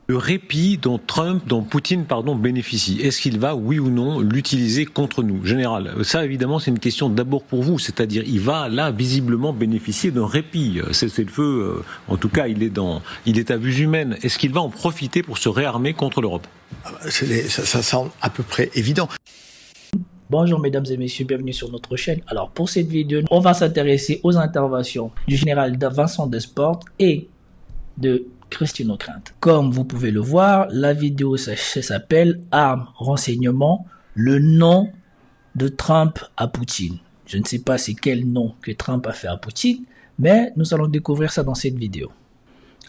Le répit dont Poutine, bénéficie, est-ce qu'il va, oui ou non, l'utiliser contre nous, général? Ça, évidemment, c'est une question d'abord pour vous, c'est-à-dire, il va, là, visiblement bénéficier d'un répit. C'est le feu, en tout cas, il est à vue humaine. Est-ce qu'il va en profiter pour se réarmer contre l'Europe? Ça semble à peu près évident. Bonjour mesdames et messieurs, bienvenue sur notre chaîne. Alors pour cette vidéo, on va s'intéresser aux interventions du général Vincent Desport et de Christine O'Krent. Comme vous pouvez le voir, la vidéo s'appelle Armes, renseignements, le nom de Trump à Poutine. Je ne sais pas c'est quel nom que Trump a fait à Poutine, mais nous allons découvrir ça dans cette vidéo.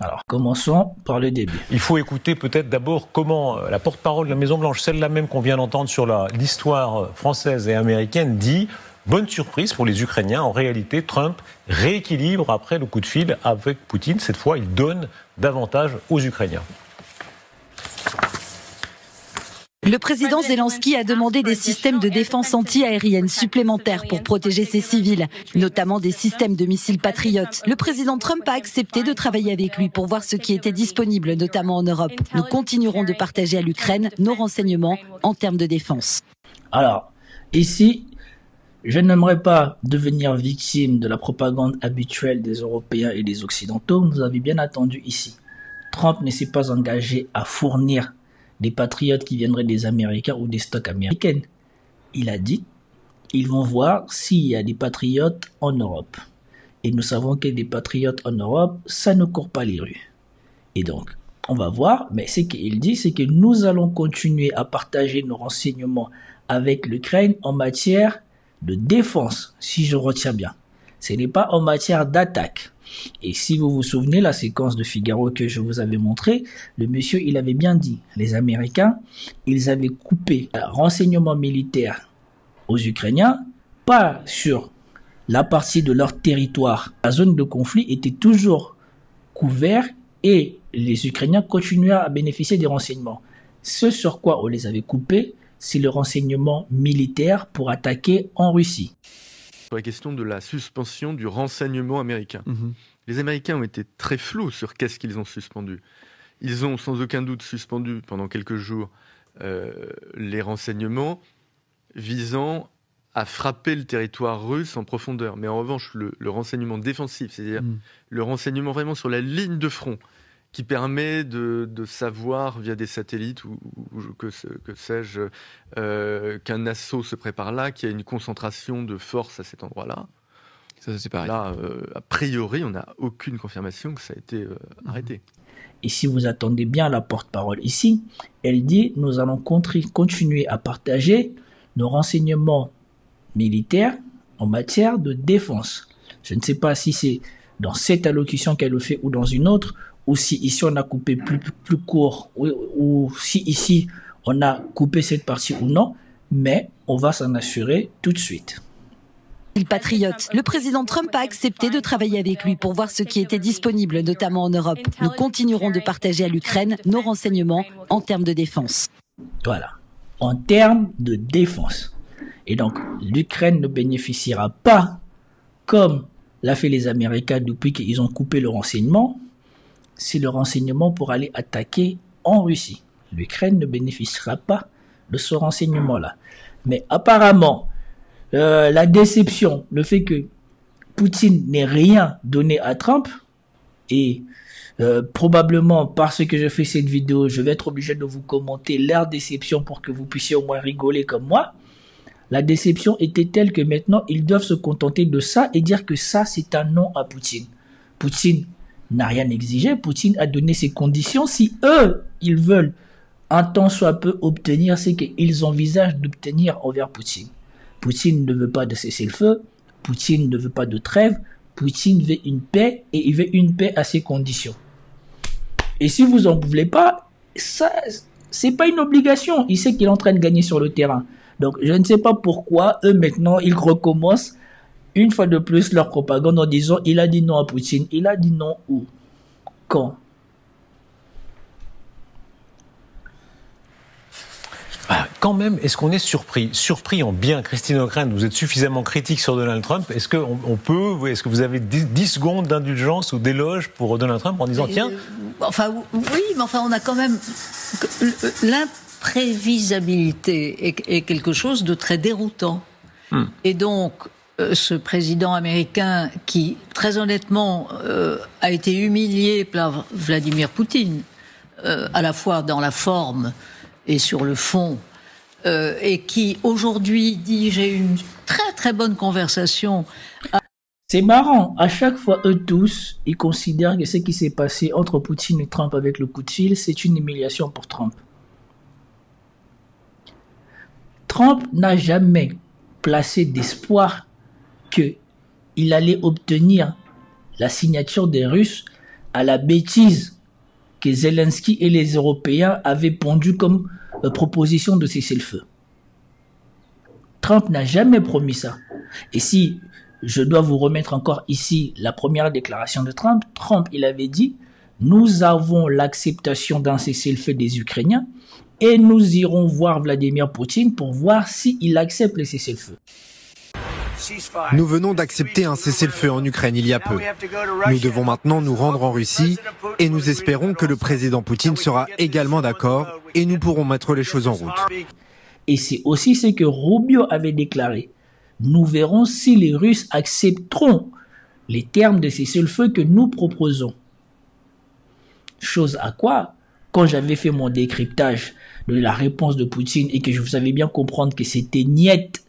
Alors, commençons par le début. Il faut écouter peut-être d'abord comment la porte-parole de la Maison-Blanche, celle-là même qu'on vient d'entendre sur l'histoire française et américaine, dit « Bonne surprise pour les Ukrainiens, en réalité, Trump rééquilibre après le coup de fil avec Poutine. Cette fois, il donne davantage aux Ukrainiens. » Le président Zelensky a demandé des systèmes de défense anti-aérienne supplémentaires pour protéger ses civils, notamment des systèmes de missiles patriotes. Le président Trump a accepté de travailler avec lui pour voir ce qui était disponible, notamment en Europe. Nous continuerons de partager à l'Ukraine nos renseignements en termes de défense. Alors, ici, je n'aimerais pas devenir victime de la propagande habituelle des Européens et des Occidentaux. Nous avez bien attendu ici. Trump ne s'est pas engagé à fournir des patriotes qui viendraient des Américains ou des stocks américains. Il a dit, ils vont voir s'il y a des patriotes en Europe. Et nous savons que des patriotes en Europe, ça ne court pas les rues. Et donc, on va voir, mais ce qu'il dit, c'est que nous allons continuer à partager nos renseignements avec l'Ukraine en matière de défense, si je retiens bien. Ce n'est pas en matière d'attaque. Et si vous vous souvenez, la séquence de Figaro que je vous avais montré, le monsieur, il avait bien dit, les Américains, ils avaient coupé le renseignement militaire aux Ukrainiens, pas sur la partie de leur territoire. La zone de conflit était toujours couverte et les Ukrainiens continuaient à bénéficier des renseignements. Ce sur quoi on les avait coupés, c'est le renseignement militaire pour attaquer en Russie. Sur la question de la suspension du renseignement américain. Les Américains ont été très flous sur qu'est-ce qu'ils ont suspendu. Ils ont sans aucun doute suspendu pendant quelques jours les renseignements visant à frapper le territoire russe en profondeur. Mais en revanche, le renseignement défensif, c'est-à-dire le renseignement vraiment sur la ligne de front, qui permet de savoir via des satellites ou que sais-je qu'un assaut se prépare là, qu'il y a une concentration de force à cet endroit-là. Ça c'est pareil. Là, a priori, on n'a aucune confirmation que ça a été arrêté. Et si vous attendez bien la porte-parole ici, elle dit « Nous allons continuer à partager nos renseignements militaires en matière de défense. » Je ne sais pas si c'est dans cette allocution qu'elle le fait ou dans une autre, ou si ici on a coupé plus court, ou si ici on a coupé cette partie ou non, mais on va s'en assurer tout de suite. Patriote. Le président Trump a accepté de travailler avec lui pour voir ce qui était disponible, notamment en Europe. Nous continuerons de partager à l'Ukraine nos renseignements en termes de défense. Voilà, en termes de défense. Et donc, l'Ukraine ne bénéficiera pas, comme l'a fait les Américains depuis qu'ils ont coupé le renseignement, c'est le renseignement pour aller attaquer en Russie. L'Ukraine ne bénéficiera pas de ce renseignement-là. Mais apparemment, la déception, le fait que Poutine n'ait rien donné à Trump, et probablement parce que je fais cette vidéo, je vais être obligé de vous commenter leur déception pour que vous puissiez au moins rigoler comme moi. La déception était telle que maintenant, ils doivent se contenter de ça et dire que ça, c'est un non à Poutine. Poutine n'a rien exigé, Poutine a donné ses conditions. Si eux, ils veulent un tant soit peu obtenir, c'est qu'ils envisagent d'obtenir envers Poutine. Poutine ne veut pas de cessez-le-feu, Poutine ne veut pas de trêve, Poutine veut une paix et il veut une paix à ses conditions. Et si vous en voulez pas, ça, c'est pas une obligation. Il sait qu'il est en train de gagner sur le terrain. Donc, je ne sais pas pourquoi eux maintenant, ils recommencent une fois de plus leur propagande en disant il a dit non à Poutine. Il a dit non où? Quand? quand même, est-ce qu'on est surpris? Surpris en bien, Christine Ockrent, vous êtes suffisamment critique sur Donald Trump. Est-ce que que vous avez 10 secondes d'indulgence ou d'éloge pour Donald Trump en disant, tiens... Enfin, oui, mais enfin, on a quand même... L'imprévisabilité est quelque chose de très déroutant. Et donc, ce président américain qui, très honnêtement, a été humilié par Vladimir Poutine, à la fois dans la forme et sur le fond, et qui aujourd'hui dit j'ai eu une très très bonne conversation. C'est marrant, à chaque fois eux tous, ils considèrent que ce qui s'est passé entre Poutine et Trump avec le coup de fil, c'est une humiliation pour Trump. Trump n'a jamais placé d'espoir qu'il allait obtenir la signature des Russes à la bêtise que Zelensky et les Européens avaient pondue comme proposition de cessez-le-feu. Trump n'a jamais promis ça. Et si je dois vous remettre encore ici la première déclaration de Trump, il avait dit « Nous avons l'acceptation d'un cessez-le-feu des Ukrainiens et nous irons voir Vladimir Poutine pour voir s'il accepte le cessez-le-feu. » Nous venons d'accepter un cessez-le-feu en Ukraine il y a peu. Nous devons maintenant nous rendre en Russie et nous espérons que le président Poutine sera également d'accord et nous pourrons mettre les choses en route. Et c'est aussi ce que Rubio avait déclaré. Nous verrons si les Russes accepteront les termes de cessez-le-feu que nous proposons. Chose à quoi, quand j'avais fait mon décryptage de la réponse de Poutine et que je savais bien comprendre que c'était niette,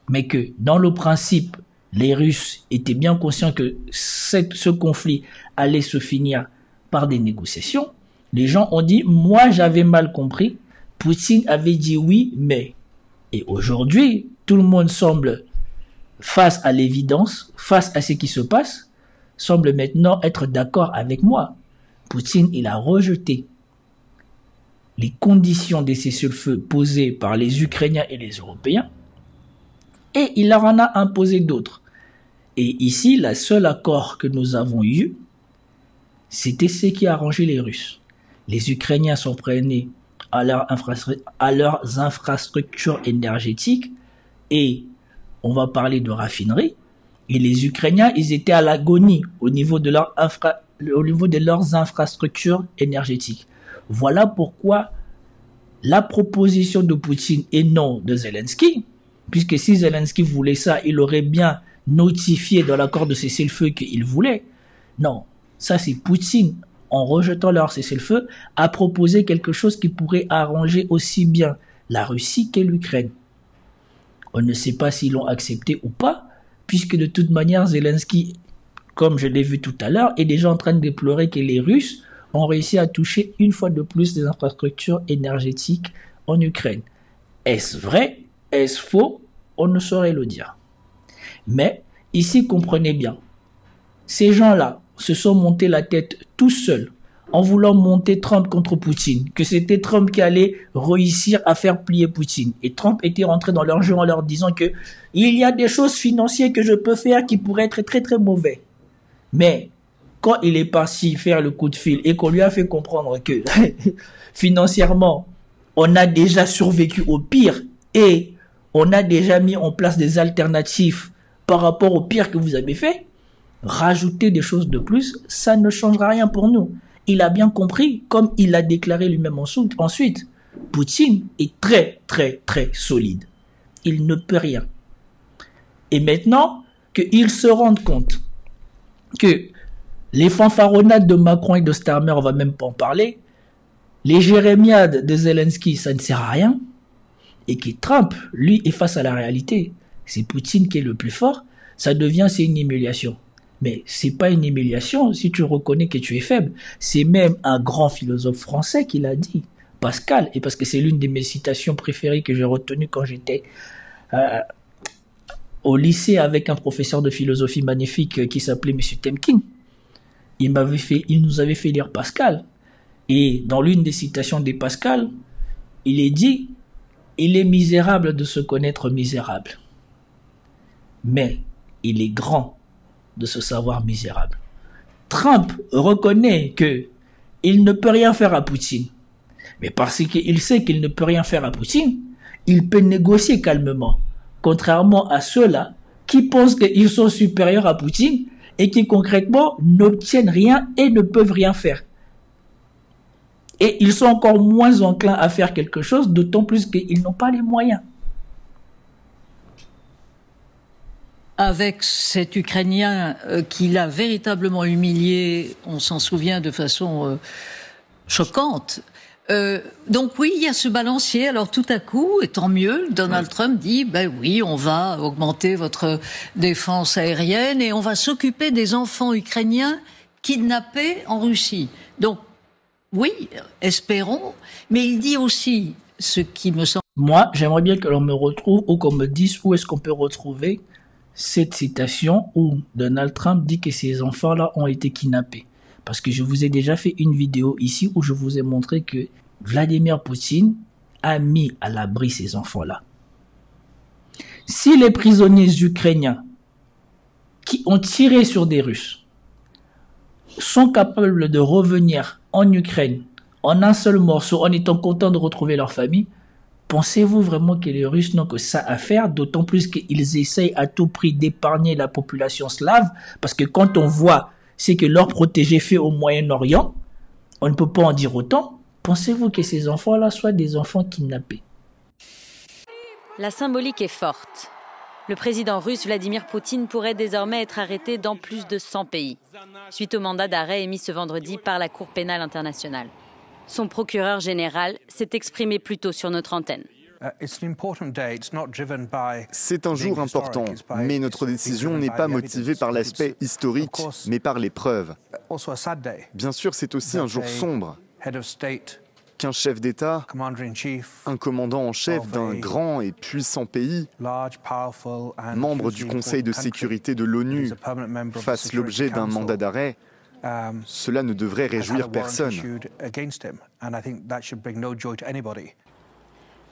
mais que dans le principe, les Russes étaient bien conscients que ce conflit allait se finir par des négociations, les gens ont dit « moi j'avais mal compris ». Poutine avait dit oui, mais... Et aujourd'hui, tout le monde semble, face à l'évidence, face à ce qui se passe, semble maintenant être d'accord avec moi. Poutine, il a rejeté les conditions des cessez-le-feu posées par les Ukrainiens et les Européens, et il leur en a imposé d'autres. Et ici, le seul accord que nous avons eu, c'était ce qui a arrangé les Russes. Les Ukrainiens sont prêts à leurs infrastructures énergétiques et on va parler de raffinerie. Et les Ukrainiens, ils étaient à l'agonie au niveau de leurs infrastructures énergétiques. Voilà pourquoi la proposition de Poutine et non de Zelensky, puisque si Zelensky voulait ça, il aurait bien notifié dans l'accord de cessez-le-feu qu'il voulait. Non, ça c'est Poutine, en rejetant leur cessez-le-feu, a proposé quelque chose qui pourrait arranger aussi bien la Russie que l'Ukraine. On ne sait pas s'ils l'ont accepté ou pas, puisque de toute manière, Zelensky, comme je l'ai vu tout à l'heure, est déjà en train de déplorer que les Russes ont réussi à toucher une fois de plus des infrastructures énergétiques en Ukraine. Est-ce vrai? Est-ce faux? On ne saurait le dire. Mais ici, comprenez bien, ces gens-là se sont montés la tête tout seuls en voulant monter Trump contre Poutine, que c'était Trump qui allait réussir à faire plier Poutine. Et Trump était rentré dans leur jeu en leur disant que il y a des choses financières que je peux faire qui pourraient être très très mauvais. Mais quand il est parti faire le coup de fil et qu'on lui a fait comprendre que financièrement, on a déjà survécu au pire et on a déjà mis en place des alternatives par rapport au pire que vous avez fait, rajouter des choses de plus, ça ne changera rien pour nous. Il a bien compris, comme il l'a déclaré lui-même ensuite, Poutine est très, très, très solide. Il ne peut rien. Et maintenant qu'ils se rendent compte que les fanfaronnades de Macron et de Starmer, on va même pas en parler, les jérémiades de Zelensky, ça ne sert à rien, et que Trump, lui, est face à la réalité. C'est Poutine qui est le plus fort, c'est une humiliation. Mais c'est pas une humiliation si tu reconnais que tu es faible. C'est même un grand philosophe français qui l'a dit, Pascal, et parce que c'est l'une de mes citations préférées que j'ai retenues quand j'étais au lycée avec un professeur de philosophie magnifique qui s'appelait M. Temkin. Il nous avait fait lire Pascal. Et dans l'une des citations de Pascal, il est dit « Il est misérable de se connaître misérable. Mais il est grand de se savoir misérable. » Trump reconnaît que il ne peut rien faire à Poutine. Mais parce qu'il sait qu'il ne peut rien faire à Poutine, il peut négocier calmement. Contrairement à ceux-là qui pensent qu'ils sont supérieurs à Poutine et qui concrètement n'obtiennent rien et ne peuvent rien faire. Et ils sont encore moins enclins à faire quelque chose, d'autant plus qu'ils n'ont pas les moyens. Avec cet Ukrainien qui l'a véritablement humilié, on s'en souvient de façon choquante. Donc oui, il y a ce balancier. Alors tout à coup, et tant mieux, Donald Trump dit, ben oui, on va augmenter votre défense aérienne et on va s'occuper des enfants ukrainiens kidnappés en Russie. Donc oui, espérons, mais il dit aussi ce qui me semble... Moi, j'aimerais bien que l'on me retrouve ou qu'on me dise où est-ce qu'on peut retrouver cette citation où Donald Trump dit que ces enfants-là ont été kidnappés. Parce que je vous ai déjà fait une vidéo ici où je vous ai montré que Vladimir Poutine a mis à l'abri ces enfants-là. Si les prisonniers ukrainiens qui ont tiré sur des Russes sont capables de revenir en Ukraine en un seul morceau en étant contents de retrouver leur famille, pensez-vous vraiment que les Russes n'ont que ça à faire, d'autant plus qu'ils essayent à tout prix d'épargner la population slave, parce que quand on voit ce que leur protégé fait au Moyen-Orient, on ne peut pas en dire autant. Pensez-vous que ces enfants-là soient des enfants kidnappés? La symbolique est forte. Le président russe Vladimir Poutine pourrait désormais être arrêté dans plus de 100 pays, suite au mandat d'arrêt émis ce vendredi par la Cour pénale internationale. Son procureur général s'est exprimé plus tôt sur notre antenne. C'est un jour important, mais notre décision n'est pas motivée par l'aspect historique, mais par les preuves. Bien sûr, c'est aussi un jour sombre qu'un chef d'État, un commandant en chef d'un grand et puissant pays, membre du Conseil de sécurité de l'ONU, fasse l'objet d'un mandat d'arrêt. Cela ne devrait réjouir personne.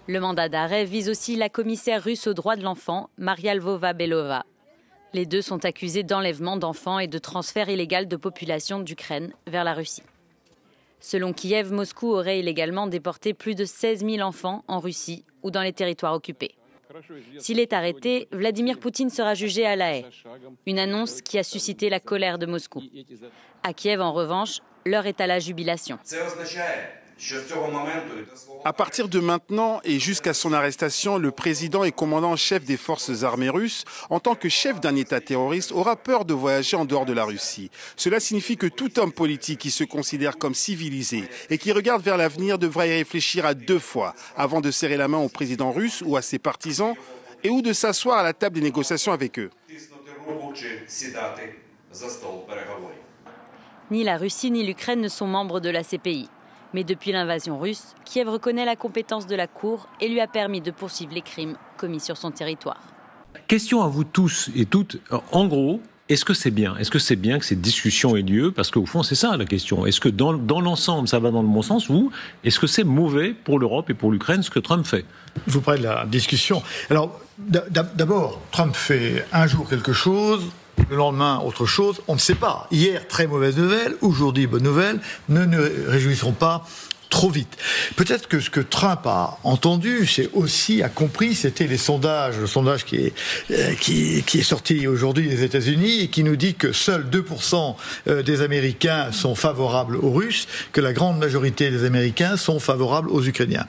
Le mandat d'arrêt vise aussi la commissaire russe aux droits de l'enfant, Maria Lvova-Belova. Les deux sont accusés d'enlèvement d'enfants et de transfert illégal de population d'Ukraine vers la Russie. Selon Kiev, Moscou aurait illégalement déporté plus de 16 000 enfants en Russie ou dans les territoires occupés. S'il est arrêté, Vladimir Poutine sera jugé à La Haye, une annonce qui a suscité la colère de Moscou. À Kiev, en revanche, l'heure est à la jubilation. À partir de maintenant et jusqu'à son arrestation, le président et commandant en chef des forces armées russes, en tant que chef d'un État terroriste, aura peur de voyager en dehors de la Russie. Cela signifie que tout homme politique qui se considère comme civilisé et qui regarde vers l'avenir devra y réfléchir à 2 fois avant de serrer la main au président russe ou à ses partisans et ou de s'asseoir à la table des négociations avec eux. Ni la Russie ni l'Ukraine ne sont membres de la CPI. Mais depuis l'invasion russe, Kiev reconnaît la compétence de la Cour et lui a permis de poursuivre les crimes commis sur son territoire. Question à vous tous et toutes. En gros, est-ce que c'est bien? Est-ce que c'est bien que cette discussion ait lieu? Parce qu'au fond, c'est ça la question. Est-ce que dans l'ensemble, ça va dans le bon sens ou est-ce que c'est mauvais pour l'Europe et pour l'Ukraine ce que Trump fait? Vous parlez de la discussion. Alors, d'abord, Trump fait un jour quelque chose, le lendemain, autre chose, on ne sait pas. Hier, très mauvaise nouvelle, aujourd'hui, bonne nouvelle, ne nous réjouissons pas trop vite. Peut-être que ce que Trump a entendu, a compris, c'était les sondages, le sondage qui est sorti aujourd'hui des États-Unis et qui nous dit que seuls 2% des Américains sont favorables aux Russes, que la grande majorité des Américains sont favorables aux Ukrainiens.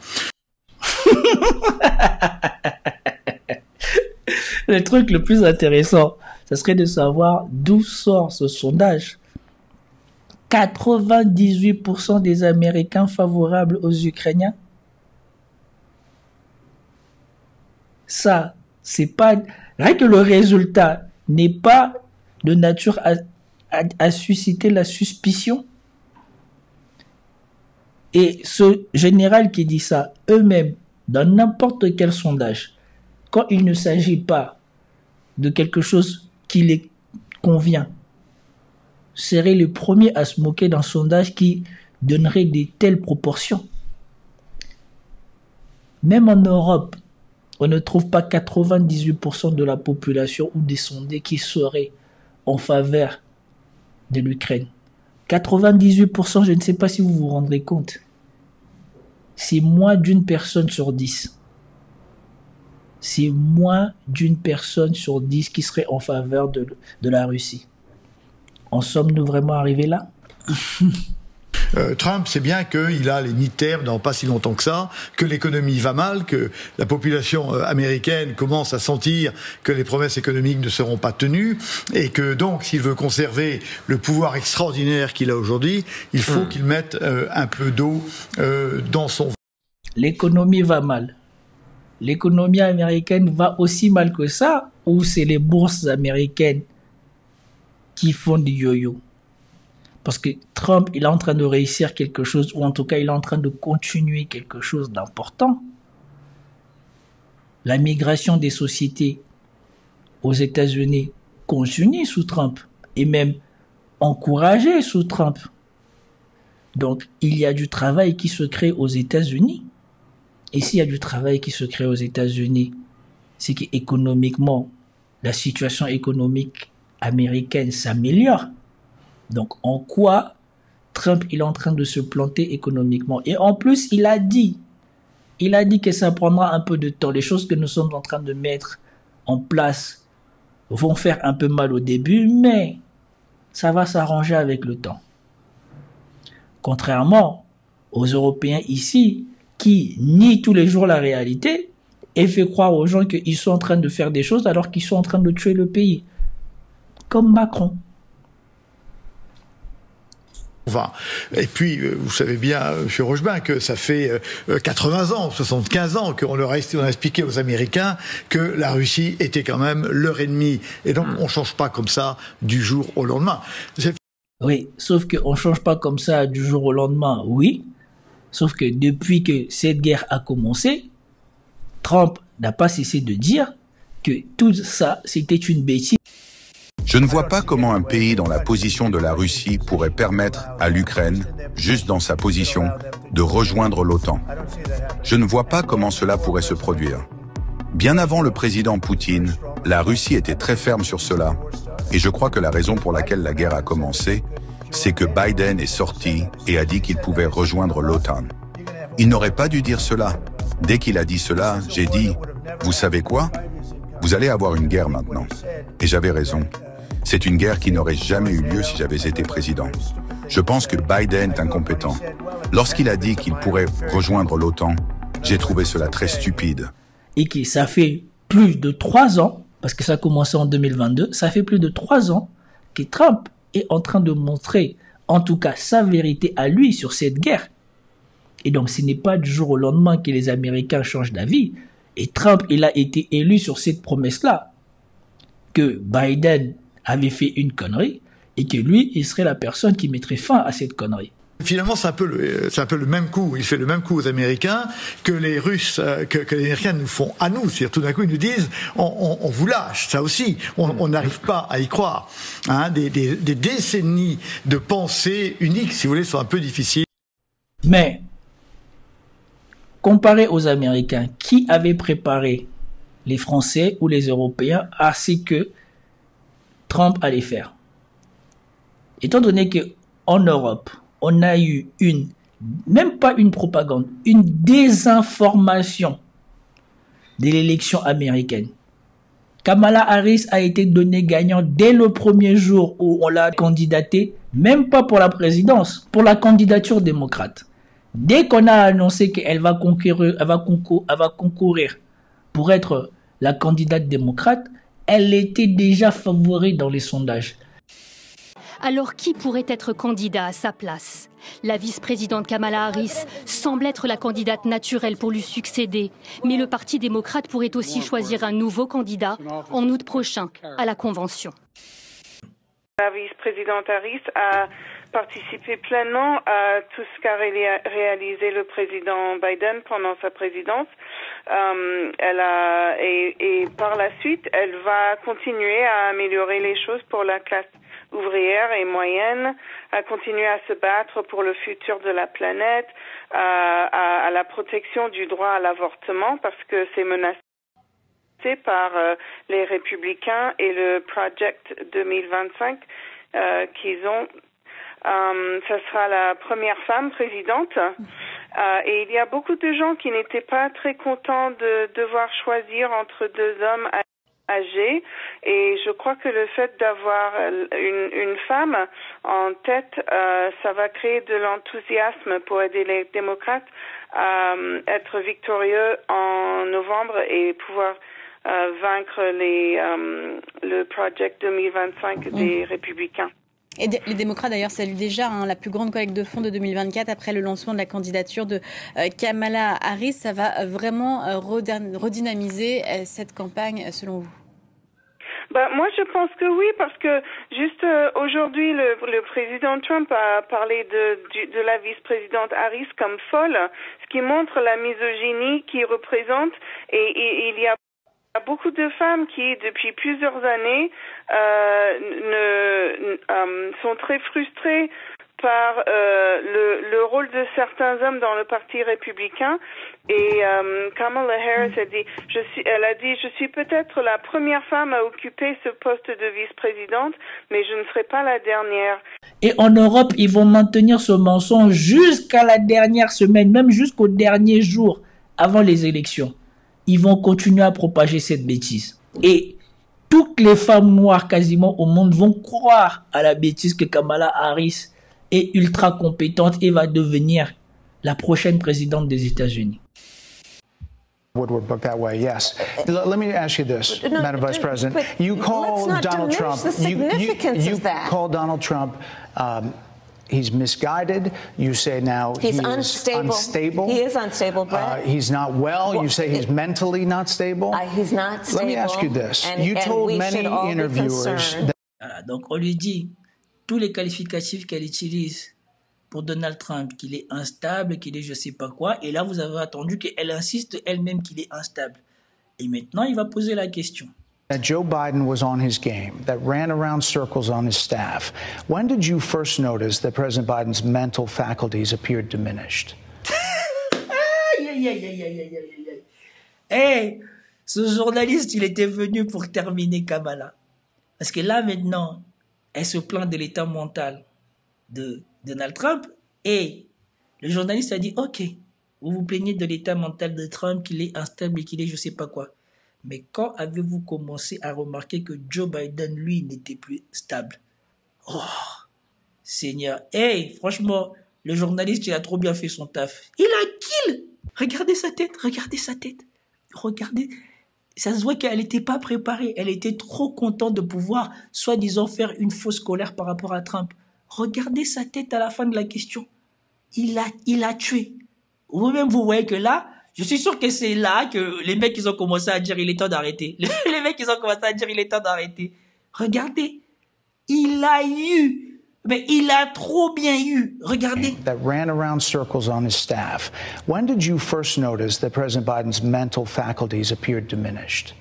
Le truc le plus intéressant, ça serait de savoir d'où sort ce sondage. 98% des Américains favorables aux Ukrainiens. Ça, c'est pas... Rien que le résultat n'est pas de nature à susciter la suspicion. Et ce général qui dit ça, eux-mêmes, dans n'importe quel sondage, quand il ne s'agit pas de quelque chose qui les convient, serait le premier à se moquer d'un sondage qui donnerait de telles proportions. Même en Europe, on ne trouve pas 98% de la population ou des sondés qui seraient en faveur de l'Ukraine. 98%, je ne sais pas si vous vous rendrez compte. c'est moins d'une personne sur 10. C'est moins d'une personne sur 10 qui serait en faveur de la Russie. En sommes-nous vraiment arrivés là? Trump sait bien qu'il a les nids de terre dans pas si longtemps que ça, que l'économie va mal, que la population américaine commence à sentir que les promesses économiques ne seront pas tenues, et que donc s'il veut conserver le pouvoir extraordinaire qu'il a aujourd'hui, il faut qu'il mette un peu d'eau dans son vin. L'économie va mal. L'économie américaine va aussi mal que ça, ou c'est les bourses américaines qui font du yo-yo? Parce que Trump, il est en train de réussir quelque chose, ou en tout cas, il est en train de continuer quelque chose d'important. La migration des sociétés aux États-Unis continue sous Trump, et même encouragée sous Trump. Donc, il y a du travail qui se crée aux États-Unis. Et s'il y a du travail qui se crée aux États-Unis, c'est qu'économiquement, la situation économique américaine s'améliore. Donc, en quoi Trump il est en train de se planter économiquement? Et en plus, il a dit que ça prendra un peu de temps. Les choses que nous sommes en train de mettre en place vont faire un peu mal au début, mais ça va s'arranger avec le temps. Contrairement aux Européens ici, qui nient tous les jours la réalité et fait croire aux gens qu'ils sont en train de faire des choses alors qu'ils sont en train de tuer le pays. Comme Macron. Et puis, vous savez bien, M. Rochebin, que ça fait 80 ans, 75 ans qu'on a expliqué aux Américains que la Russie était quand même leur ennemi. Et donc, on ne change pas comme ça du jour au lendemain. Oui, sauf qu'on ne change pas comme ça du jour au lendemain, oui. Sauf que depuis que cette guerre a commencé, Trump n'a pas cessé de dire que tout ça, c'était une bêtise. Je ne vois pas comment un pays dans la position de la Russie pourrait permettre à l'Ukraine, juste dans sa position, de rejoindre l'OTAN. Je ne vois pas comment cela pourrait se produire. Bien avant le président Poutine, la Russie était très ferme sur cela, et je crois que la raison pour laquelle la guerre a commencé, c'est que Biden est sorti et a dit qu'il pouvait rejoindre l'OTAN. Il n'aurait pas dû dire cela. Dès qu'il a dit cela, j'ai dit, vous savez quoi? Vous allez avoir une guerre maintenant. Et j'avais raison. C'est une guerre qui n'aurait jamais eu lieu si j'avais été président. Je pense que Biden est incompétent. Lorsqu'il a dit qu'il pourrait rejoindre l'OTAN, j'ai trouvé cela très stupide. Et que ça fait plus de 3 ans, parce que ça a commencé en 2022, ça fait plus de 3 ans que Trump est en train de montrer, en tout cas, sa vérité à lui sur cette guerre. Et donc, ce n'est pas du jour au lendemain que les Américains changent d'avis. Et Trump, il a été élu sur cette promesse-là, que Biden avait fait une connerie, et que lui, il serait la personne qui mettrait fin à cette connerie. Finalement, c'est un peu le même coup. Il fait le même coup aux Américains que les Russes, que les Américains nous font à nous. C'est-à-dire, tout d'un coup, ils nous disent, on vous lâche. Ça aussi, on n'arrive pas à y croire. Hein, des décennies de pensée unique, si vous voulez, sont un peu difficiles. Mais, comparé aux Américains, qui avait préparé les Français ou les Européens à ce que Trump allait faire? Étant donné qu'en Europe, on a eu même pas une propagande, une désinformation de l'élection américaine. Kamala Harris a été donnée gagnante dès le premier jour où on l'a candidatée, même pas pour la présidence, pour la candidature démocrate. Dès qu'on a annoncé qu'elle va concourir pour être la candidate démocrate, elle était déjà favorite dans les sondages. Alors qui pourrait être candidat à sa place? La vice-présidente Kamala Harris semble être la candidate naturelle pour lui succéder, mais le Parti démocrate pourrait aussi choisir un nouveau candidat en août prochain à la Convention. La vice-présidente Harris a participé pleinement à tout ce qu'a réalisé le président Biden pendant sa présidence. Et par la suite, elle va continuer à améliorer les choses pour la classe ouvrière et moyenne, à continuer à se battre pour le futur de la planète, à la protection du droit à l'avortement, parce que c'est menacé par les républicains et le Project 2025 qu'ils ont. Ce sera la première femme présidente Et il y a beaucoup de gens qui n'étaient pas très contents de devoir choisir entre deux hommes âgés. Et je crois que le fait d'avoir une femme en tête, ça va créer de l'enthousiasme pour aider les démocrates à être victorieux en novembre et pouvoir vaincre le Project 2025 des républicains. Et les démocrates, d'ailleurs, saluent déjà la plus grande collecte de fonds de 2024 après le lancement de la candidature de Kamala Harris. Ça va vraiment redynamiser cette campagne, selon vous? Moi, je pense que oui, parce que juste aujourd'hui, le président Trump a parlé de la vice-présidente Harris comme folle, ce qui montre la misogynie qu'il représente. Et il y a beaucoup de femmes qui, depuis plusieurs années, sont très frustrées par le rôle de certains hommes dans le Parti républicain. Et Kamala Harris a dit, je suis peut-être la première femme à occuper ce poste de vice-présidente, mais je ne serai pas la dernière. Et en Europe, ils vont maintenir ce mensonge jusqu'à la dernière semaine, même jusqu'au dernier jour avant les élections. Ils vont continuer à propager cette bêtise. Et toutes les femmes noires quasiment au monde vont croire à la bêtise que Kamala Harris est ultra compétente et va devenir la prochaine présidente des États-Unis. Would work that way, yes. Let me ask you this, Madam Vice President. You call Donald Trump. You call Donald Trump. He's misguided. You say now he's unstable. He is unstable, Brett. He's not well. You say he's mentally not stable. He's not stable. Let me ask you this. You told many interviewers. Voilà, donc on lui dit tous les qualificatifs qu'elle utilise pour Donald Trump, qu'il est instable, qu'il est je sais pas quoi, et là vous avez attendu qu'elle insiste elle-même qu'il est instable. Et maintenant il va poser la question. That Joe Biden was on his game, that ran around circles on his staff. When did you first notice that President Biden's mental faculties appeared diminished? Hey, ce journaliste, il était venu pour terminer Kamala. Parce que là maintenant, elle se plaint de l'état mental de Donald Trump, et le journaliste a dit ok, vous vous plaignez de l'état mental de Trump, qu'il est instable et qu'il est je sais pas quoi, mais quand avez-vous commencé à remarquer que Joe Biden lui n'était plus stable? Oh Seigneur, hey, franchement le journaliste il a trop bien fait son taf, il a kill. Regardez sa tête, regardez, ça se voit qu'elle n'était pas préparée, elle était trop contente de pouvoir soi-disant faire une fausse colère par rapport à Trump. Regardez sa tête à la fin de la question. Il a tué. Vous-même, vous voyez que là, je suis sûr que c'est là que les mecs, ils ont commencé à dire il est temps d'arrêter. Les mecs, ils ont commencé à dire il est temps d'arrêter. Regardez. Il a eu. Mais il a trop bien eu. Regardez. That ran around circles on his staff. When did you first notice that President Biden's mental faculties appeared diminished?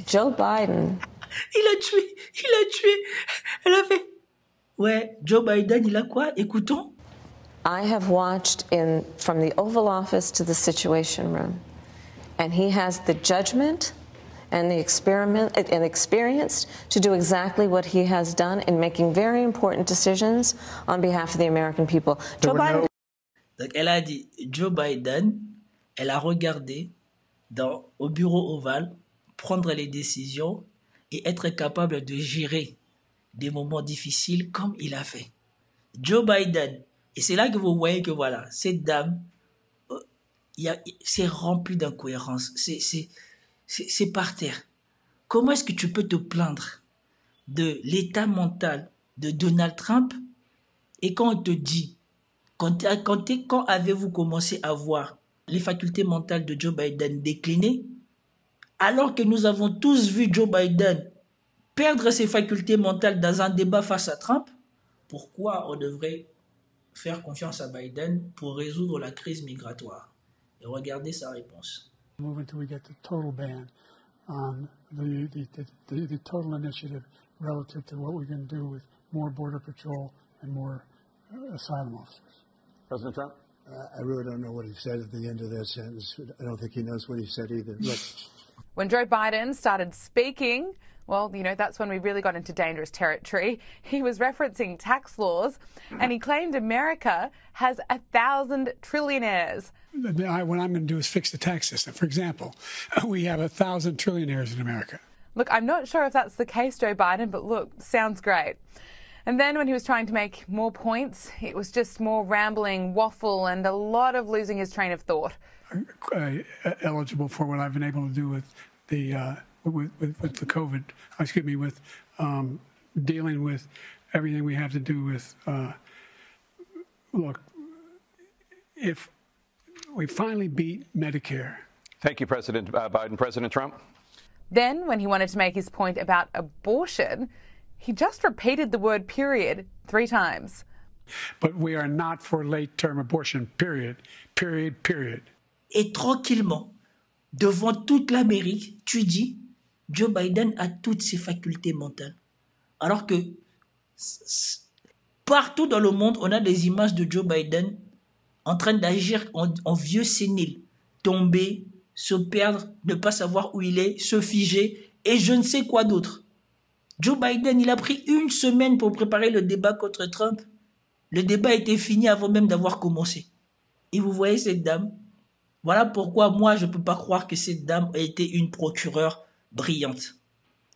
Joe Biden. Il a tué. Elle a fait. Ouais, Joe Biden, il a quoi? Écoutons. I have watched from the Oval Office to the Situation Room, and he has the judgment and the experience to do exactly what he has done in making very important decisions on behalf of the American people. Joe Biden. Donc elle a dit Joe Biden, elle a regardé au bureau ovale prendre les décisions et être capable de gérer des moments difficiles comme il a fait. Joe Biden. Et c'est là que vous voyez que voilà, cette dame, c'est rempli d'incohérences. C'est par terre. Comment est-ce que tu peux te plaindre de l'état mental de Donald Trump et quand on te dit, quand avez-vous commencé à voir les facultés mentales de Joe Biden décliner, alors que nous avons tous vu Joe Biden perdre ses facultés mentales dans un débat face à Trump? Pourquoi on devrait faire confiance à Biden pour résoudre la crise migratoire? Et regardez sa réponse. Move until we get the total ban on the total initiative relative to what we're going to do with more border patrol and more asylum officers. President Trump? I really don't know what he said at the end of that sentence. I don't think he knows what he said either. Look. When Joe Biden started speaking Well, that's when we really got into dangerous territory. He was referencing tax laws, and he claimed America has 1,000 trillionaires. What I'm going to do is fix the tax system. For example, we have 1,000 trillionaires in America. Look, I'm not sure if that's the case, Joe Biden, but look, sounds great. And then when he was trying to make more points, it was just more rambling, waffle, and a lot of losing his train of thought. Eligible for what I've been able to do with the with the COVID, with dealing with everything we have to do with, look, if we finally beat Medicare. Thank you, President Biden. President Trump? Then, when he wanted to make his point about abortion, he just repeated the word period 3 times. But we are not for late-term abortion, period, period, period. Et tranquillement, devant toute l'Amérique, tu dis, Joe Biden a toutes ses facultés mentales. Alors que partout dans le monde, on a des images de Joe Biden en train d'agir en vieux sénile, tomber, se perdre, ne pas savoir où il est, se figer et je ne sais quoi d'autre. Joe Biden, il a pris 1 semaine pour préparer le débat contre Trump. Le débat était fini avant même d'avoir commencé. Et vous voyez cette dame? Voilà pourquoi moi, je ne peux pas croire que cette dame a été une procureure brillante.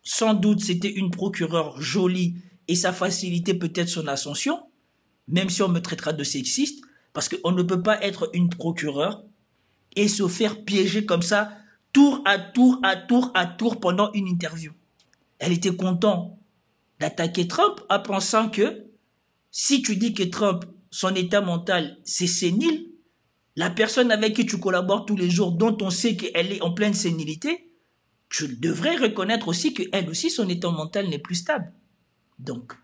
Sans doute, c'était une procureure jolie et ça facilitait peut-être son ascension, même si on me traitera de sexiste, parce qu'on ne peut pas être une procureure et se faire piéger comme ça, tour à tour, à tour à tour pendant une interview. Elle était contente d'attaquer Trump en pensant que si tu dis que Trump, son état mental, c'est sénile, la personne avec qui tu collabores tous les jours, dont on sait qu'elle est en pleine sénilité, tu devrais reconnaître aussi qu'elle aussi, son état mental n'est plus stable. Donc,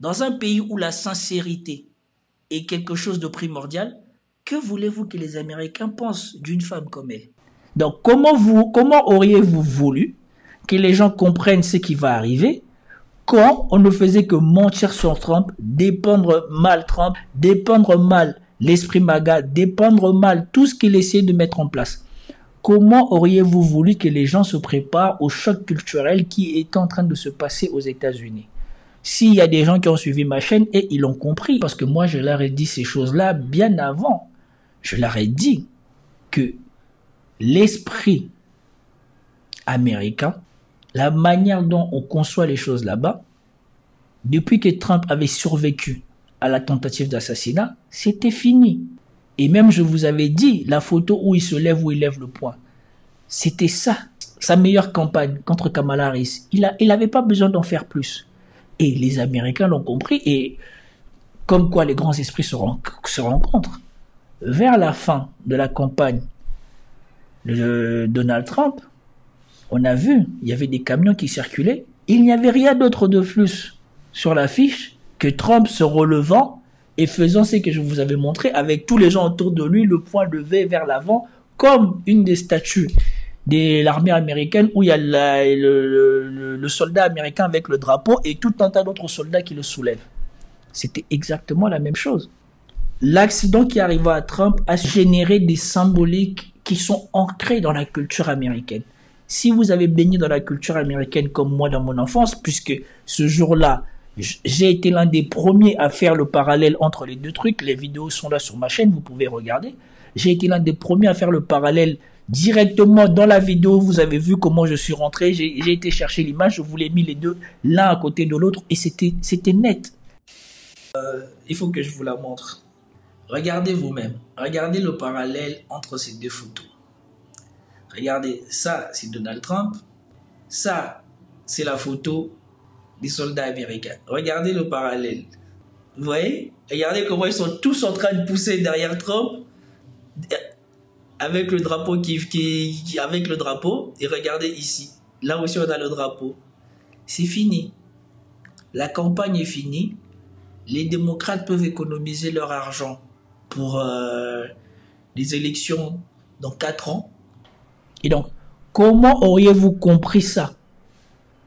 dans un pays où la sincérité est quelque chose de primordial, que voulez-vous que les Américains pensent d'une femme comme elle? Donc, comment auriez-vous voulu que les gens comprennent ce qui va arriver quand on ne faisait que mentir sur Trump, dépeindre mal Trump, dépeindre mal l'esprit MAGA, dépeindre mal tout ce qu'il essayait de mettre en place? Comment auriez-vous voulu que les gens se préparent au choc culturel qui est en train de se passer aux États-Unis? S'il y a des gens qui ont suivi ma chaîne et ils l'ont compris, parce que moi je leur ai dit ces choses-là bien avant. Je leur ai dit que l'esprit américain, la manière dont on conçoit les choses là-bas, depuis que Trump avait survécu à la tentative d'assassinat, c'était fini. Et même je vous avais dit, la photo où il se lève, où il lève le poing, c'était ça, sa meilleure campagne contre Kamala Harris. Il n'avait pas besoin d'en faire plus. Et les Américains l'ont compris, et comme quoi les grands esprits se rencontrent. Vers la fin de la campagne de Donald Trump, on a vu, il y avait des camions qui circulaient. Il n'y avait rien d'autre de plus sur l'affiche que Trump se relevant et faisant ce que je vous avais montré avec tous les gens autour de lui, le poing levé vers l'avant, comme une des statues de l'armée américaine où il y a le soldat américain avec le drapeau et tout un tas d'autres soldats qui le soulèvent. C'était exactement la même chose. L'accident qui arriva à Trump a généré des symboliques qui sont ancrés dans la culture américaine. Si vous avez baigné dans la culture américaine comme moi dans mon enfance, puisque ce jour-là, j'ai été l'un des premiers à faire le parallèle entre les deux trucs, les vidéos sont là sur ma chaîne, vous pouvez regarder. J'ai été l'un des premiers à faire le parallèle directement dans la vidéo, vous avez vu comment je suis rentré, j'ai été chercher l'image, je vous l'ai mis les deux l'un à côté de l'autre et c'était net. Il faut que je vous la montre. Regardez vous-même, regardez le parallèle entre ces deux photos. Regardez, ça c'est Donald Trump, ça c'est la photo des soldats américains. Regardez le parallèle. Vous voyez? Regardez comment ils sont tous en train de pousser derrière Trump avec le drapeau avec le drapeau. Et regardez ici, là aussi on a le drapeau. C'est fini. La campagne est finie. Les démocrates peuvent économiser leur argent pour les élections dans 4 ans. Et donc, comment auriez-vous compris ça?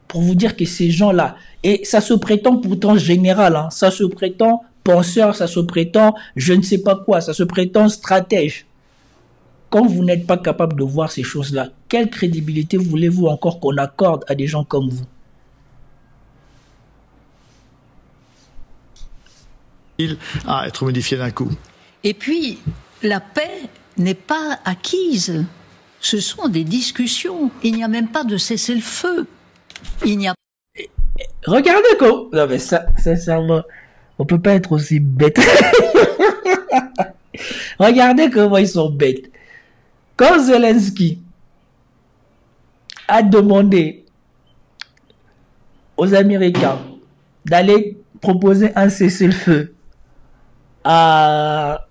Pour vous dire que ces gens-là, et ça se prétend pourtant général, hein, ça se prétend penseur, ça se prétend je ne sais pas quoi, ça se prétend stratège. Quand vous n'êtes pas capable de voir ces choses-là, quelle crédibilité voulez-vous encore qu'on accorde à des gens comme vous? à être modifié d'un coup. Et puis, la paix n'est pas acquise. Ce sont des discussions. Il n'y a même pas de cessez-le-feu. Il n'y a. Regardez comment. Non, mais ça, sincèrement, on peut pas être aussi bête. Regardez comment ils sont bêtes. Quand Zelensky a demandé aux Américains d'aller proposer un cessez-le-feu à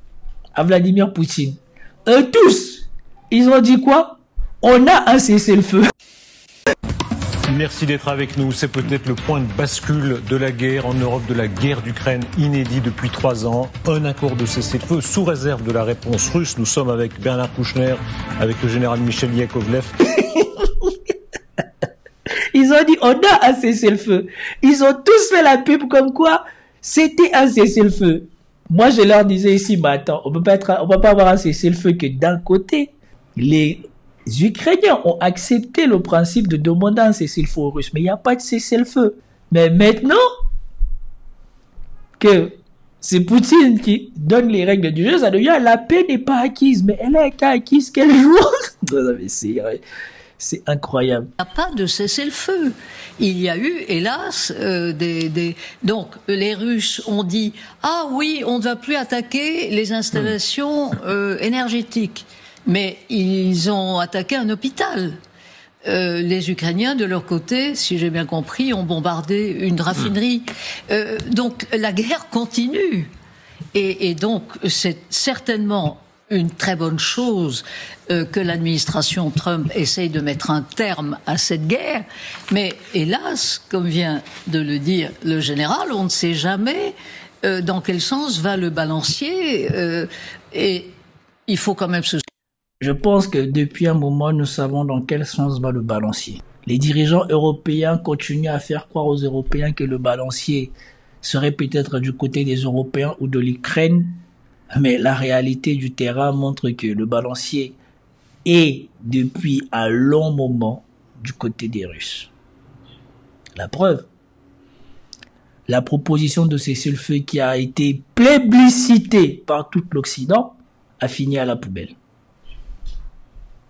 Vladimir Poutine, eux tous, ils ont dit quoi? On a un cessez-le-feu. Merci d'être avec nous. C'est peut-être le point de bascule de la guerre en Europe, de la guerre d'Ukraine, inédit depuis 3 ans. Un accord de cessez-le-feu sous réserve de la réponse russe. Nous sommes avec Bernard Kouchner, avec le général Michel Yakovlev. Ils ont dit on a un cessez-le-feu. Ils ont tous fait la pub comme quoi c'était un cessez-le-feu. Moi je leur disais ici, mais attends, on peut pas avoir un cessez-le-feu que d'un côté. Les Ukrainiens ont accepté le principe de demander un cessez-le-feu aux Russes, mais il n'y a pas de cessez-le-feu. Mais maintenant que c'est Poutine qui donne les règles du jeu, ça devient la paix n'est pas acquise. Mais elle est acquise quel jour? C'est incroyable. Il n'y a pas de cessez-le-feu. Il y a eu, hélas, donc les Russes ont dit « Ah oui, on ne va plus attaquer les installations énergétiques ». Mais ils ont attaqué un hôpital. Les Ukrainiens, de leur côté, si j'ai bien compris, ont bombardé une raffinerie. Donc la guerre continue. Et donc c'est certainement une très bonne chose que l'administration Trump essaye de mettre un terme à cette guerre. Mais hélas, comme vient de le dire le général, on ne sait jamais dans quel sens va le balancier. Et il faut quand même se... Je pense que depuis un moment, nous savons dans quel sens va le balancier. Les dirigeants européens continuent à faire croire aux Européens que le balancier serait peut-être du côté des Européens ou de l'Ukraine, mais la réalité du terrain montre que le balancier est depuis un long moment du côté des Russes. La preuve, la proposition de cessez-le-feu qui a été plébiscitée par tout l'Occident a fini à la poubelle.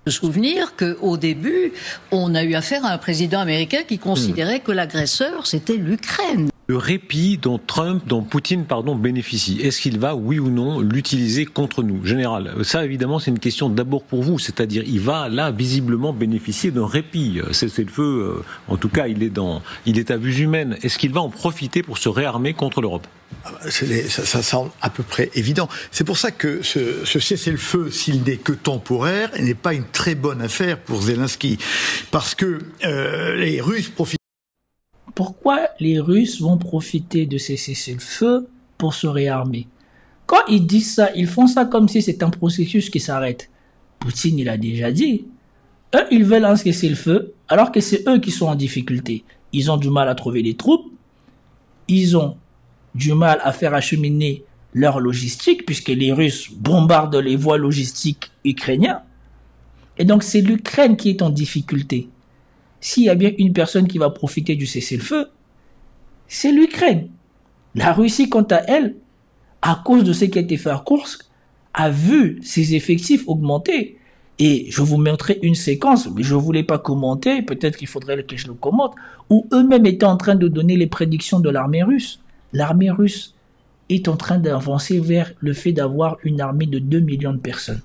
Se souvenir qu'au début, on a eu affaire à un président américain qui considérait que l'agresseur, c'était l'Ukraine. Le répit dont Poutine bénéficie, est-ce qu'il va, oui ou non, l'utiliser contre nous? Général, ça évidemment c'est une question d'abord pour vous, c'est-à-dire il va là visiblement bénéficier d'un répit. Cessez-le-feu, en tout cas il est à vue humaine. Est-ce qu'il va en profiter pour se réarmer contre l'Europe? Ça semble à peu près évident. C'est pour ça que ce cessez-le-feu, s'il n'est que temporaire, n'est pas une très bonne affaire pour Zelensky. Parce que les Russes profitent. Pourquoi les Russes vont profiter de ces cessez-le-feu pour se réarmer? Quand ils disent ça, ils font ça comme si c'est un processus qui s'arrête. Poutine, il a déjà dit. Eux, ils veulent un cessez-le-feu, alors que c'est eux qui sont en difficulté. Ils ont du mal à trouver des troupes. Ils ont du mal à faire acheminer leur logistique, puisque les Russes bombardent les voies logistiques ukrainiennes. Et donc, c'est l'Ukraine qui est en difficulté. S'il y a bien une personne qui va profiter du cessez-le-feu, c'est l'Ukraine. La Russie, quant à elle, à cause de ce qui a été fait à Kursk, a vu ses effectifs augmenter. Et je vous montrerai une séquence, mais je ne voulais pas commenter, peut-être qu'il faudrait que je le commente, où eux-mêmes étaient en train de donner les prédictions de l'armée russe. L'armée russe est en train d'avancer vers le fait d'avoir une armée de 2 millions de personnes.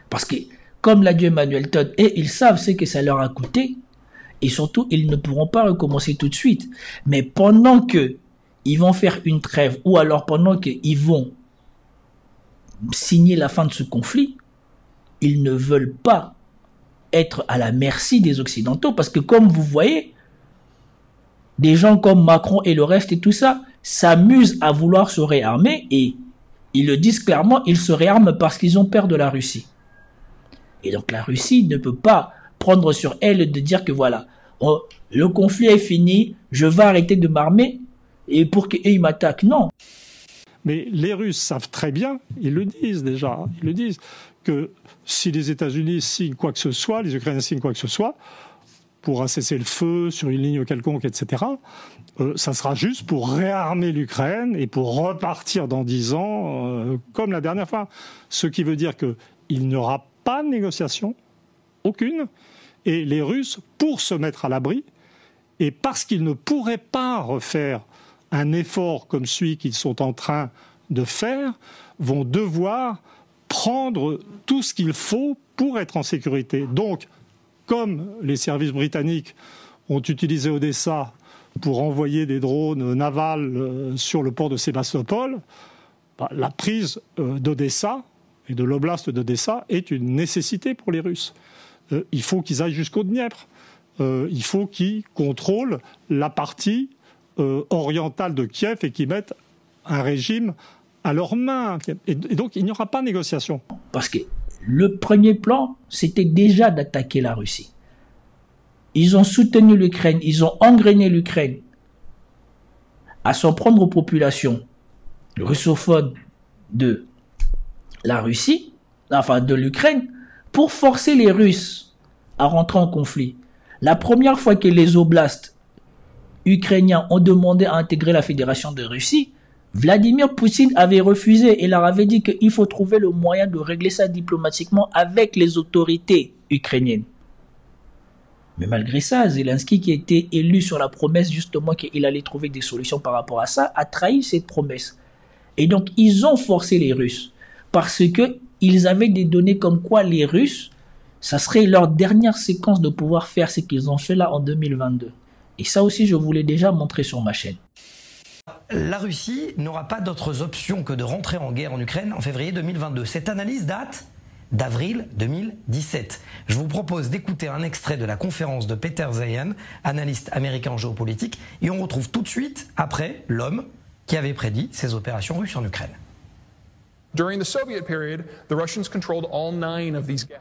Parce que, comme l'a dit Emmanuel Todd, et ils savent ce que ça leur a coûté, et surtout, ils ne pourront pas recommencer tout de suite. Mais pendant que ils vont faire une trêve, ou alors pendant qu'ils vont signer la fin de ce conflit, ils ne veulent pas être à la merci des Occidentaux, parce que comme vous voyez, des gens comme Macron et le reste et tout ça s'amusent à vouloir se réarmer, et ils le disent clairement, ils se réarment parce qu'ils ont peur de la Russie. Et donc la Russie ne peut pas prendre sur elle de dire que voilà, le conflit est fini, je vais arrêter de m'armer et pour qu'ils m'attaquent. Non. Mais les Russes savent très bien, ils le disent déjà, ils le disent, que si les États-Unis signent quoi que ce soit, les Ukrainiens signent quoi que ce soit, pour un cessez-le-feu sur une ligne quelconque, etc., ça sera juste pour réarmer l'Ukraine et pour repartir dans 10 ans comme la dernière fois. Ce qui veut dire qu'il n'y aura pas de négociation, aucune, et les Russes, pour se mettre à l'abri, et parce qu'ils ne pourraient pas refaire un effort comme celui qu'ils sont en train de faire, vont devoir prendre tout ce qu'il faut pour être en sécurité. Donc, comme les services britanniques ont utilisé Odessa pour envoyer des drones navals sur le port de Sébastopol, la prise d'Odessa et de l'oblast d'Odessa est une nécessité pour les Russes. Il faut qu'ils aillent jusqu'au Dniepr. Il faut qu'ils contrôlent la partie orientale de Kiev et qu'ils mettent un régime à leurs mains. Et donc, il n'y aura pas de négociation. Parce que le premier plan, c'était déjà d'attaquer la Russie. Ils ont soutenu l'Ukraine, ils ont engrainé l'Ukraine à s'en prendre aux populations russophones de la Russie, enfin de l'Ukraine, pour forcer les Russes à rentrer en conflit. La première fois que les oblasts ukrainiens ont demandé à intégrer la Fédération de Russie, Vladimir Poutine avait refusé et leur avait dit qu'il faut trouver le moyen de régler ça diplomatiquement avec les autorités ukrainiennes. Mais malgré ça, Zelensky, qui était élu sur la promesse justement qu'il allait trouver des solutions par rapport à ça, a trahi cette promesse. Et donc, ils ont forcé les Russes parce qu'ils avaient des données comme quoi les Russes, ça serait leur dernière séquence de pouvoir faire ce qu'ils ont fait là en 2022. Et ça aussi, je vous l'ai déjà montré sur ma chaîne. La Russie n'aura pas d'autres options que de rentrer en guerre en Ukraine en février 2022. Cette analyse date d'avril 2017. Je vous propose d'écouter un extrait de la conférence de Peter Zeihan, analyste américain en géopolitique, et on retrouve tout de suite après l'homme qui avait prédit ces opérations russes en Ukraine.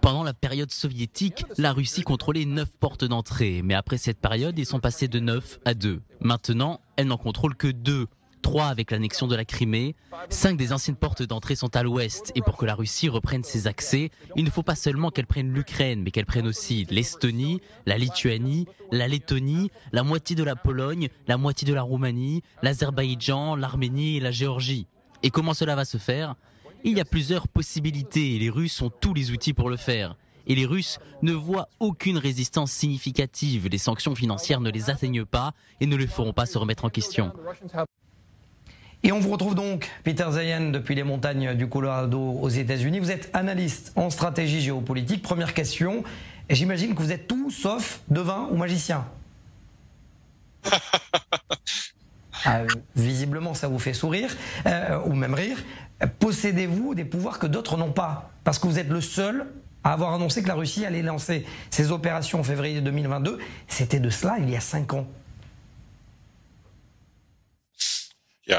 Pendant la période soviétique, la Russie contrôlait 9 portes d'entrée, mais après cette période, ils sont passés de 9 à 2. Maintenant, elle n'en contrôle que 2. 3 avec l'annexion de la Crimée, 5 des anciennes portes d'entrée sont à l'ouest. Et pour que la Russie reprenne ses accès, il ne faut pas seulement qu'elle prenne l'Ukraine, mais qu'elle prenne aussi l'Estonie, la Lituanie, la Lettonie, la moitié de la Pologne, la moitié de la Roumanie, l'Azerbaïdjan, l'Arménie et la Géorgie. Et comment cela va se faire ? Il y a plusieurs possibilités et les Russes ont tous les outils pour le faire. Et les Russes ne voient aucune résistance significative. Les sanctions financières ne les atteignent pas et ne les feront pas se remettre en question. Et on vous retrouve donc, Peter Zeihan, depuis les montagnes du Colorado aux États-Unis. Vous êtes analyste en stratégie géopolitique. Première question, et j'imagine que vous êtes tout sauf devin ou magicien. Visiblement, ça vous fait sourire, ou même rire. Possédez-vous des pouvoirs que d'autres n'ont pas? Parce que vous êtes le seul à avoir annoncé que la Russie allait lancer ses opérations en février 2022. C'était de cela il y a 5 ans. Je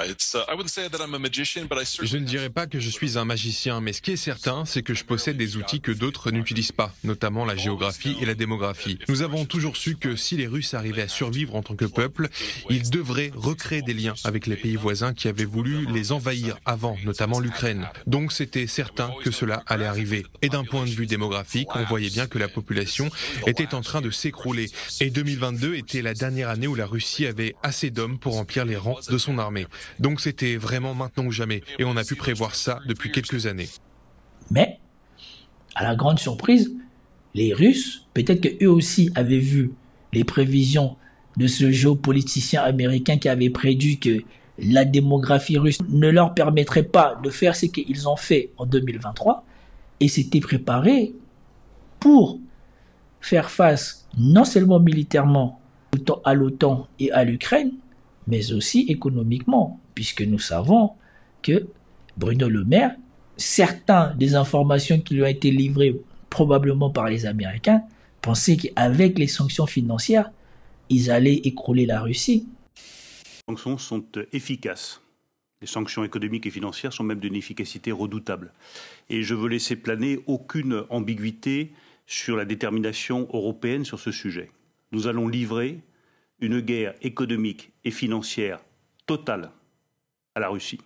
ne dirais pas que je suis un magicien, mais ce qui est certain, c'est que je possède des outils que d'autres n'utilisent pas, notamment la géographie et la démographie. Nous avons toujours su que si les Russes arrivaient à survivre en tant que peuple, ils devraient recréer des liens avec les pays voisins qui avaient voulu les envahir avant, notamment l'Ukraine. Donc c'était certain que cela allait arriver. Et d'un point de vue démographique, on voyait bien que la population était en train de s'écrouler. Et 2022 était la dernière année où la Russie avait assez d'hommes pour remplir les rangs de son armée. Donc c'était vraiment maintenant ou jamais, et on a pu prévoir ça depuis quelques années. Mais, à la grande surprise, les Russes, peut-être qu'eux aussi avaient vu les prévisions de ce géopoliticien américain qui avait prédit que la démographie russe ne leur permettrait pas de faire ce qu'ils ont fait en 2023, et s'étaient préparés pour faire face non seulement militairement à l'OTAN et à l'Ukraine, mais aussi économiquement, puisque nous savons que Bruno Le Maire, certaines des informations qui lui ont été livrées probablement par les Américains, pensaient qu'avec les sanctions financières, ils allaient écrouler la Russie. Les sanctions sont efficaces. Les sanctions économiques et financières sont même d'une efficacité redoutable. Et je veux laisser planer aucune ambiguïté sur la détermination européenne sur ce sujet. Nous allons livrer une guerre économique et financière totale à la Russie.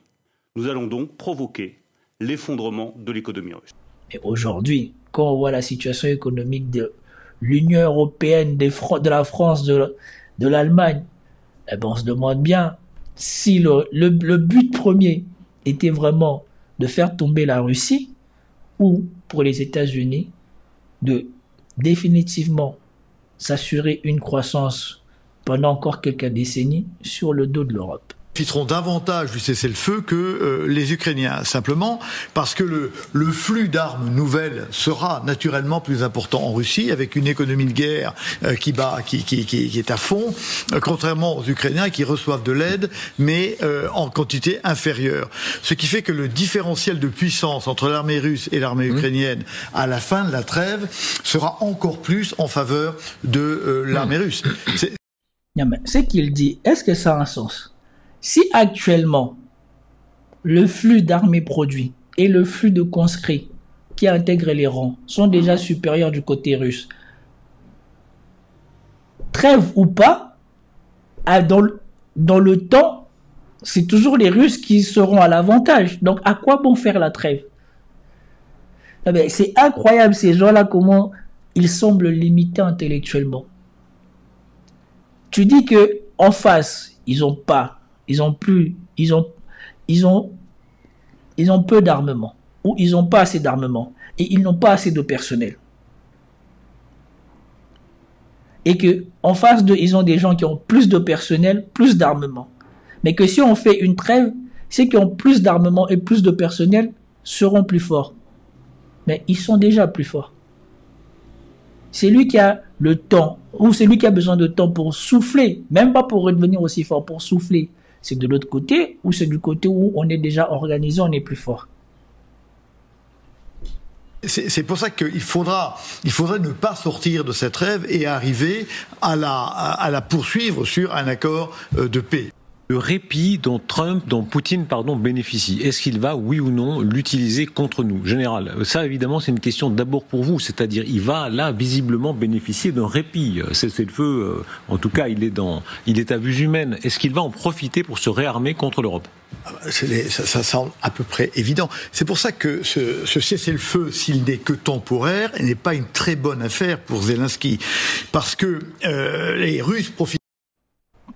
Nous allons donc provoquer l'effondrement de l'économie russe. Mais aujourd'hui, quand on voit la situation économique de l'Union européenne, de la France, de l'Allemagne, Eh ben, on se demande bien si le but premier était vraiment de faire tomber la Russie ou pour les États-Unis de définitivement s'assurer une croissance pendant encore quelques décennies sur le dos de l'Europe. Profiteront davantage du cessez-le-feu que les Ukrainiens, simplement parce que le flux d'armes nouvelles sera naturellement plus important en Russie, avec une économie de guerre qui est à fond, contrairement aux Ukrainiens qui reçoivent de l'aide, mais en quantité inférieure. Ce qui fait que le différentiel de puissance entre l'armée russe et l'armée ukrainienne à la fin de la trêve sera encore plus en faveur de l'armée russe. Ce qu'il dit, est-ce que ça a un sens ? Si actuellement, le flux d'armées produits et le flux de conscrits qui intègrent les rangs sont déjà supérieurs du côté russe, trêve ou pas, dans le temps, c'est toujours les Russes qui seront à l'avantage. Donc, à quoi bon faire la trêve? C'est incroyable, ces gens-là, comment ils semblent limités intellectuellement. Tu dis que en face, ils ont peu d'armement, ou ils n'ont pas assez d'armement, et ils n'ont pas assez de personnel. Et que en face d'eux, ils ont des gens qui ont plus de personnel, plus d'armement. Mais que si on fait une trêve, ceux qui ont plus d'armement et plus de personnel seront plus forts. Mais ils sont déjà plus forts. C'est lui qui a le temps, ou c'est lui qui a besoin de temps pour souffler, même pas pour redevenir aussi fort, pour souffler. C'est de l'autre côté, ou c'est du côté où on est déjà organisé, on est plus fort. C'est pour ça qu'il faudrait ne pas sortir de cette trêve et arriver à la poursuivre sur un accord de paix. Le répit dont Poutine bénéficie, est-ce qu'il va, oui ou non, l'utiliser contre nous? Général, ça évidemment c'est une question d'abord pour vous, c'est-à-dire il va là visiblement bénéficier d'un répit. Cessez-le-feu, en tout cas il est à vue humaine. Est-ce qu'il va en profiter pour se réarmer contre l'Europe? Ça semble à peu près évident. C'est pour ça que ce cessez-le-feu, s'il n'est que temporaire, n'est pas une très bonne affaire pour Zelensky. Parce que les Russes profitent.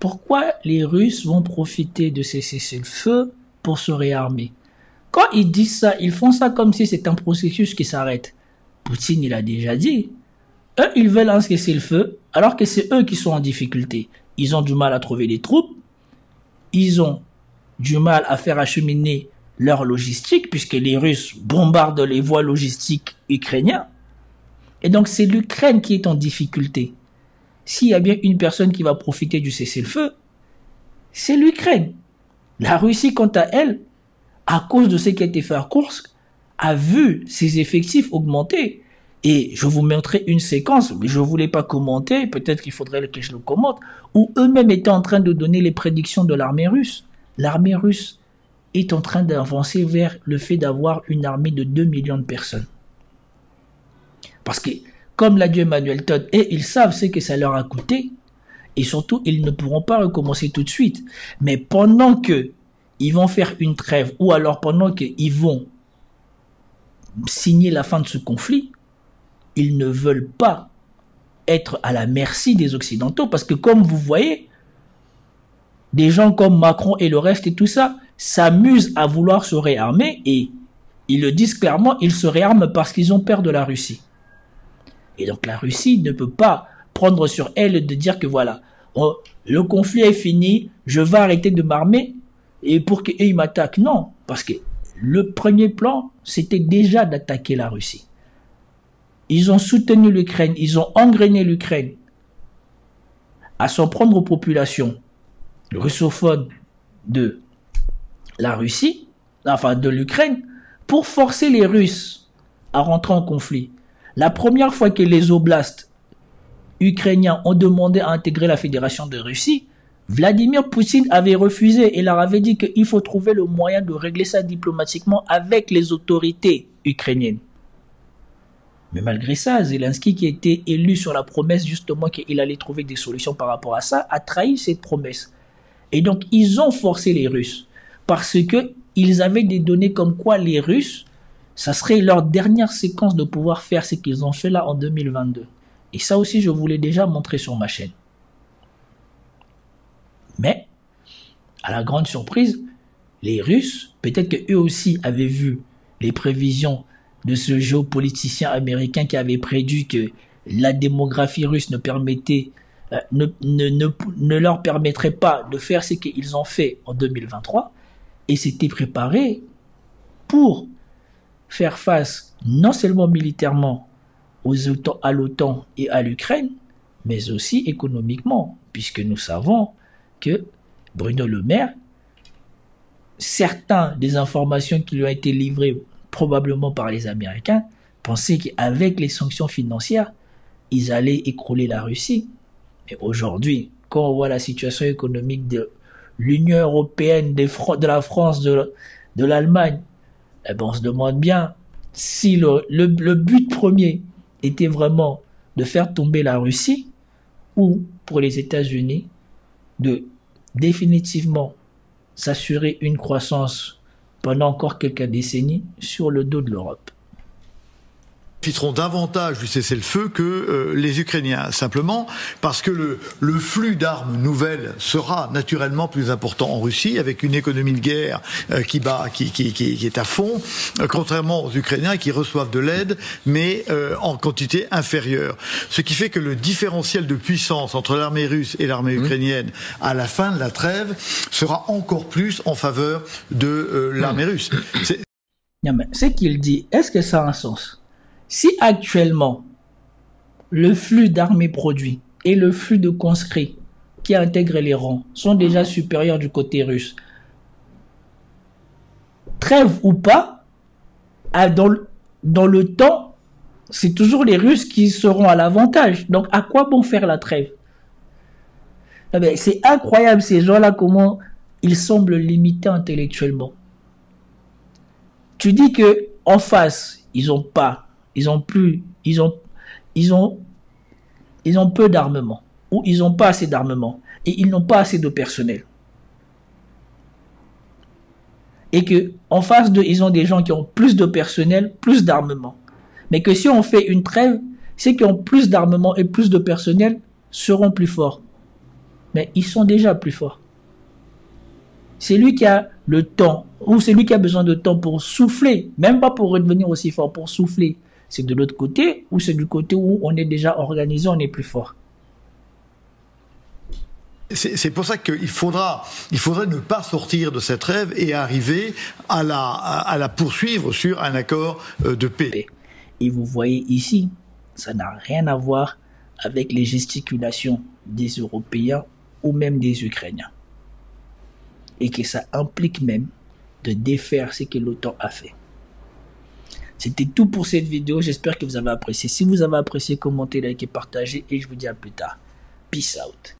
Pourquoi les Russes vont profiter de ces cessez-le-feu pour se réarmer? Quand ils disent ça, ils font ça comme si c'est un processus qui s'arrête. Poutine, il a déjà dit. Eux, ils veulent un cessez-le-feu, alors que c'est eux qui sont en difficulté. Ils ont du mal à trouver des troupes. Ils ont du mal à faire acheminer leur logistique, puisque les Russes bombardent les voies logistiques ukrainiennes. Et donc, c'est l'Ukraine qui est en difficulté. S'il y a bien une personne qui va profiter du cessez-le-feu, c'est l'Ukraine. La Russie, quant à elle, à cause de ce qui a été fait à Kursk, a vu ses effectifs augmenter. Et je vous montrerai une séquence, mais je ne voulais pas commenter, peut-être qu'il faudrait que je le commente, où eux-mêmes étaient en train de donner les prédictions de l'armée russe. L'armée russe est en train d'avancer vers le fait d'avoir une armée de 2 millions de personnes. Parce que comme l'a dit Emmanuel Todd, et ils savent ce que ça leur a coûté, et surtout, ils ne pourront pas recommencer tout de suite. Mais pendant qu'ils vont faire une trêve, ou alors pendant qu'ils vont signer la fin de ce conflit, ils ne veulent pas être à la merci des Occidentaux, parce que comme vous voyez, des gens comme Macron et le reste et tout ça, s'amusent à vouloir se réarmer, et ils le disent clairement, ils se réarment parce qu'ils ont peur de la Russie. Et donc la Russie ne peut pas prendre sur elle de dire que voilà, le conflit est fini, je vais arrêter de m'armer et pour qu'ils m'attaquent. Non, parce que le premier plan, c'était déjà d'attaquer la Russie. Ils ont soutenu l'Ukraine, ils ont engrainé l'Ukraine à s'en prendre aux populations russophones de la Russie, enfin de l'Ukraine, pour forcer les Russes à rentrer en conflit. La première fois que les oblasts ukrainiens ont demandé à intégrer la Fédération de Russie, Vladimir Poutine avait refusé et leur avait dit qu'il faut trouver le moyen de régler ça diplomatiquement avec les autorités ukrainiennes. Mais malgré ça, Zelensky, qui était élu sur la promesse justement qu'il allait trouver des solutions par rapport à ça, a trahi cette promesse. Et donc, ils ont forcé les Russes parce qu'ils avaient des données comme quoi les Russes, ça serait leur dernière séquence de pouvoir faire ce qu'ils ont fait là en 2022. Et ça aussi, je vous l'ai déjà montré sur ma chaîne. Mais à la grande surprise, les Russes, peut-être qu'eux aussi avaient vu les prévisions de ce géopoliticien américain qui avait prédit que la démographie russe ne leur permettrait pas de faire ce qu'ils ont fait en 2023, et s'étaient préparés pour faire face non seulement militairement à l'OTAN et à l'Ukraine, mais aussi économiquement, puisque nous savons que Bruno Le Maire, certaines des informations qui lui ont été livrées probablement par les Américains, pensaient qu'avec les sanctions financières, ils allaient écrouler la Russie. Mais aujourd'hui, quand on voit la situation économique de l'Union européenne, de la France, de l'Allemagne, eh ben on se demande bien si le but premier était vraiment de faire tomber la Russie, ou pour les États-Unis de définitivement s'assurer une croissance pendant encore quelques décennies sur le dos de l'Europe. Profiteront davantage du cessez-le-feu que les Ukrainiens, simplement parce que le flux d'armes nouvelles sera naturellement plus important en Russie, avec une économie de guerre qui est à fond, contrairement aux Ukrainiens qui reçoivent de l'aide, mais en quantité inférieure. Ce qui fait que le différentiel de puissance entre l'armée russe et l'armée ukrainienne à la fin de la trêve sera encore plus en faveur de l'armée russe. Ce qu'il dit, est-ce que ça a un sens ? Si actuellement, le flux d'armées produits et le flux de conscrits qui intègrent les rangs sont déjà supérieurs du côté russe, trêve ou pas, dans le temps, c'est toujours les Russes qui seront à l'avantage. Donc, à quoi bon faire la trêve? C'est incroyable, ces gens-là, comment ils semblent limités intellectuellement. Tu dis que en face, ils ont peu d'armement, ou ils n'ont pas assez d'armement, et ils n'ont pas assez de personnel. Et que en face d'eux, ils ont des gens qui ont plus de personnel, plus d'armement. Mais que si on fait une trêve, ceux qui ont plus d'armement et plus de personnel seront plus forts. Mais ils sont déjà plus forts. C'est lui qui a le temps, ou c'est lui qui a besoin de temps pour souffler, même pas pour redevenir aussi fort, pour souffler. C'est de l'autre côté, ou c'est du côté où on est déjà organisé, on est plus fort. C'est pour ça qu'il faudrait ne pas sortir de cette rêve et arriver à la poursuivre sur un accord de paix. Et vous voyez ici, ça n'a rien à voir avec les gesticulations des Européens ou même des Ukrainiens. Et que ça implique même de défaire ce que l'OTAN a fait. C'était tout pour cette vidéo, j'espère que vous avez apprécié. Si vous avez apprécié, commentez, likez, partagez et je vous dis à plus tard. Peace out.